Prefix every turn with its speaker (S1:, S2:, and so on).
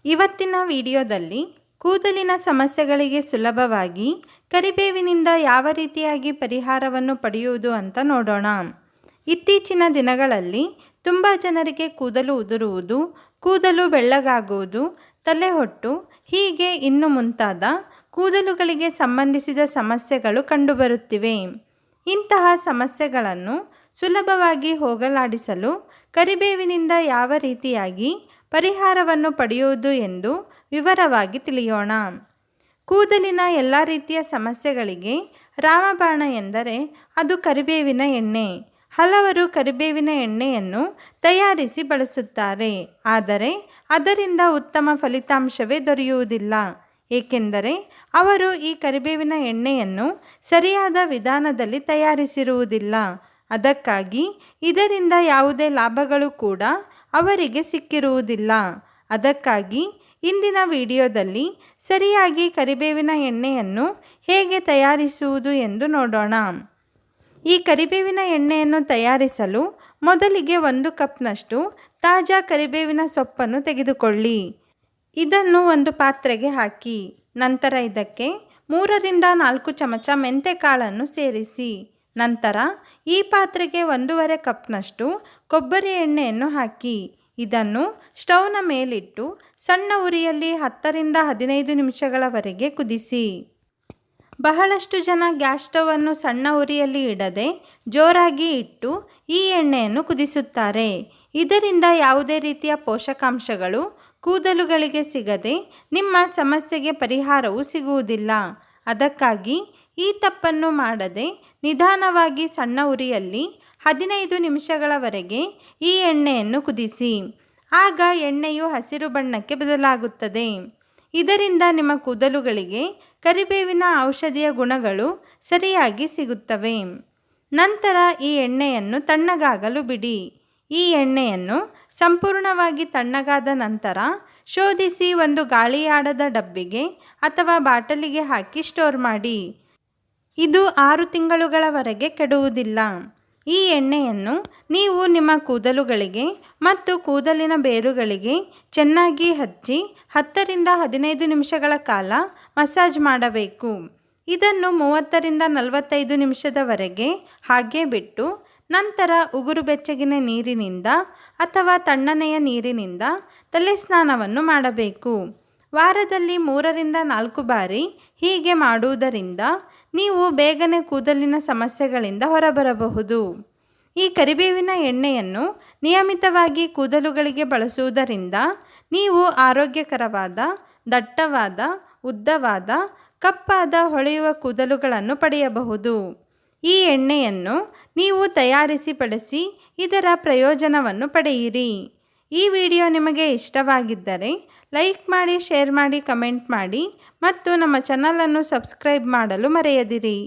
S1: ಇವತ್ತಿನ ವಿಡಿಯೋದಲ್ಲಿ ಕೂದಲಿನ ಸಮಸ್ಯೆಗಳಿಗೆ ಸುಲಭವಾಗಿ ಕರಿಬೇವಿನಿಂದ ಯಾವ ರೀತಿಯಾಗಿ ಪರಿಹಾರವನ್ನು ಪಡೆಯುವುದು ಅಂತ ನೋಡೋಣ. ಇತ್ತೀಚಿನ ದಿನಗಳಲ್ಲಿ ತುಂಬ ಜನರಿಗೆ ಕೂದಲು ಉದುರುವುದು, ಕೂದಲು ಬೆಳ್ಳಗಾಗುವುದು, ತಲೆಹೊಟ್ಟು ಹೀಗೆ ಇನ್ನು ಮುಂತಾದ ಕೂದಲುಗಳಿಗೆ ಸಂಬಂಧಿಸಿದ ಸಮಸ್ಯೆಗಳು ಕಂಡುಬರುತ್ತಿವೆ. ಇಂತಹ ಸಮಸ್ಯೆಗಳನ್ನು ಸುಲಭವಾಗಿ ಹೋಗಲಾಡಿಸಲು ಕರಿಬೇವಿನಿಂದ ಯಾವ ರೀತಿಯಾಗಿ ಪರಿಹಾರವನ್ನು ಪಡೆಯುವುದು ಎಂದು ವಿವರವಾಗಿ ತಿಳಿಯೋಣ. ಕೂದಲಿನ ಎಲ್ಲ ರೀತಿಯ ಸಮಸ್ಯೆಗಳಿಗೆ ರಾಮಬಾಣ ಎಂದರೆ ಅದು ಕರಿಬೇವಿನ ಎಣ್ಣೆ. ಹಲವರು ಕರಿಬೇವಿನ ಎಣ್ಣೆಯನ್ನು ತಯಾರಿಸಿ ಬಳಸುತ್ತಾರೆ, ಆದರೆ ಅದರಿಂದ ಉತ್ತಮ ಫಲಿತಾಂಶವೇ ದೊರೆಯುವುದಿಲ್ಲ. ಏಕೆಂದರೆ ಅವರು ಈ ಕರಿಬೇವಿನ ಎಣ್ಣೆಯನ್ನು ಸರಿಯಾದ ವಿಧಾನದಲ್ಲಿ ತಯಾರಿಸಿರುವುದಿಲ್ಲ. ಅದಕ್ಕಾಗಿ ಇದರಿಂದ ಯಾವುದೇ ಲಾಭಗಳು ಕೂಡ ಅವರಿಗೆ ಸಿಕ್ಕಿರುವುದಿಲ್ಲ. ಅದಕ್ಕಾಗಿ ಇಂದಿನ ವಿಡಿಯೋದಲ್ಲಿ ಸರಿಯಾಗಿ ಕರಿಬೇವಿನ ಎಣ್ಣೆಯನ್ನು ಹೇಗೆ ತಯಾರಿಸುವುದು ಎಂದು ನೋಡೋಣ. ಈ ಕರಿಬೇವಿನ ಎಣ್ಣೆಯನ್ನು ತಯಾರಿಸಲು ಮೊದಲಿಗೆ 1 ಕಪ್ನಷ್ಟು ತಾಜಾ ಕರಿಬೇವಿನ ಸೊಪ್ಪನ್ನು ತೆಗೆದುಕೊಳ್ಳಿ. ಇದನ್ನು ಒಂದು ಪಾತ್ರೆಗೆ ಹಾಕಿ ನಂತರ ಇದಕ್ಕೆ 3ರಿಂದ 4 ಚಮಚ ಮೆಂತೆಕಾಳನ್ನು ಸೇರಿಸಿ ನಂತರ ಈ ಪಾತ್ರೆಗೆ 1.5 ಕಪ್ನಷ್ಟು ಕೊಬ್ಬರಿ ಎಣ್ಣೆಯನ್ನು ಹಾಕಿ ಇದನ್ನು ಸ್ಟವ್ನ ಮೇಲಿಟ್ಟು ಸಣ್ಣ ಉರಿಯಲ್ಲಿ 10ರಿಂದ 15 ನಿಮಿಷಗಳವರೆಗೆ ಕುದಿಸಿ. ಬಹಳಷ್ಟು ಜನ ಗ್ಯಾಸ್ ಸ್ಟವನ್ನು ಸಣ್ಣ ಉರಿಯಲ್ಲಿ ಇಡದೆ ಜೋರಾಗಿ ಇಟ್ಟು ಈ ಎಣ್ಣೆಯನ್ನು ಕುದಿಸುತ್ತಾರೆ. ಇದರಿಂದ ಯಾವುದೇ ರೀತಿಯ ಪೋಷಕಾಂಶಗಳು ಕೂದಲುಗಳಿಗೆ ಸಿಗದೆ ನಿಮ್ಮ ಸಮಸ್ಯೆಗೆ ಪರಿಹಾರವು ಸಿಗುವುದಿಲ್ಲ. ಅದಕ್ಕಾಗಿ ಈ ತಪ್ಪನ್ನು ಮಾಡದೆ ನಿಧಾನವಾಗಿ ಸಣ್ಣ ಉರಿಯಲ್ಲಿ 15 ನಿಮಿಷಗಳವರೆಗೆ ಈ ಎಣ್ಣೆಯನ್ನು ಕುದಿಸಿ. ಆಗ ಎಣ್ಣೆಯು ಹಸಿರು ಬಣ್ಣಕ್ಕೆ ಬದಲಾಗುತ್ತದೆ. ಇದರಿಂದ ನಿಮ್ಮ ಕೂದಲುಗಳಿಗೆ ಕರಿಬೇವಿನ ಔಷಧಿಯ ಗುಣಗಳು ಸರಿಯಾಗಿ ಸಿಗುತ್ತವೆ. ನಂತರ ಈ ಎಣ್ಣೆಯನ್ನು ತಣ್ಣಗಾಗಲು ಬಿಡಿ. ಈ ಎಣ್ಣೆಯನ್ನು ಸಂಪೂರ್ಣವಾಗಿ ತಣ್ಣಗಾದ ನಂತರ ಶೋಧಿಸಿ ಒಂದು ಗಾಳಿಯಾಡದ ಡಬ್ಬಿಗೆ ಅಥವಾ ಬಾಟಲಿಗೆ ಹಾಕಿ ಸ್ಟೋರ್ ಮಾಡಿ. ಇದು 6 ತಿಂಗಳುಗಳವರೆಗೆ ಕೆಡುವುದಿಲ್ಲ. ಈ ಎಣ್ಣೆಯನ್ನು ನೀವು ನಿಮ್ಮ ಕೂದಲುಗಳಿಗೆ ಮತ್ತು ಕೂದಲಿನ ಬೇರುಗಳಿಗೆ ಚೆನ್ನಾಗಿ ಹಚ್ಚಿ 10ರಿಂದ 15 ನಿಮಿಷಗಳ ಕಾಲ ಮಸಾಜ್ ಮಾಡಬೇಕು. ಇದನ್ನು 30ರಿಂದ 45 ನಿಮಿಷದವರೆಗೆ ಹಾಗೆ ಬಿಟ್ಟು ನಂತರ ಉಗುರು ಬೆಚ್ಚಗಿನ ನೀರಿನಿಂದ ಅಥವಾ ತಣ್ಣನೆಯ ನೀರಿನಿಂದ ತಲೆ ಸ್ನಾನವನ್ನು ಮಾಡಬೇಕು. ವಾರದಲ್ಲಿ 3ರಿಂದ 4 ಬಾರಿ ಹೀಗೆ ಮಾಡುವುದರಿಂದ ನೀವು ಬೇಗನೆ ಕೂದಲಿನ ಸಮಸ್ಯೆಗಳಿಂದ ಹೊರಬರಬಹುದು. ಈ ಕರಿಬೇವಿನ ಎಣ್ಣೆಯನ್ನು ನಿಯಮಿತವಾಗಿ ಕೂದಲುಗಳಿಗೆ ಬಳಸುವುದರಿಂದ ನೀವು ಆರೋಗ್ಯಕರವಾದ, ದಟ್ಟವಾದ, ಉದ್ದವಾದ, ಕಪ್ಪಾದ, ಹೊಳೆಯುವ ಕೂದಲುಗಳನ್ನು ಪಡೆಯಬಹುದು. ಈ ಎಣ್ಣೆಯನ್ನು ನೀವು ತಯಾರಿಸಿ ಬಳಸಿ ಇದರ ಪ್ರಯೋಜನವನ್ನು ಪಡೆಯಿರಿ. ಈ ವಿಡಿಯೋ ನಿಮಗೆ ಇಷ್ಟವಾಗಿದ್ದರೆ ಲೈಕ್ ಮಾಡಿ, ಶೇರ್ ಮಾಡಿ, ಕಮೆಂಟ್ ಮಾಡಿ ಮತ್ತು ನಮ್ಮ ಚಾನಲನ್ನು ಸಬ್ಸ್ಕ್ರೈಬ್ ಮಾಡಲು ಮರೆಯದಿರಿ.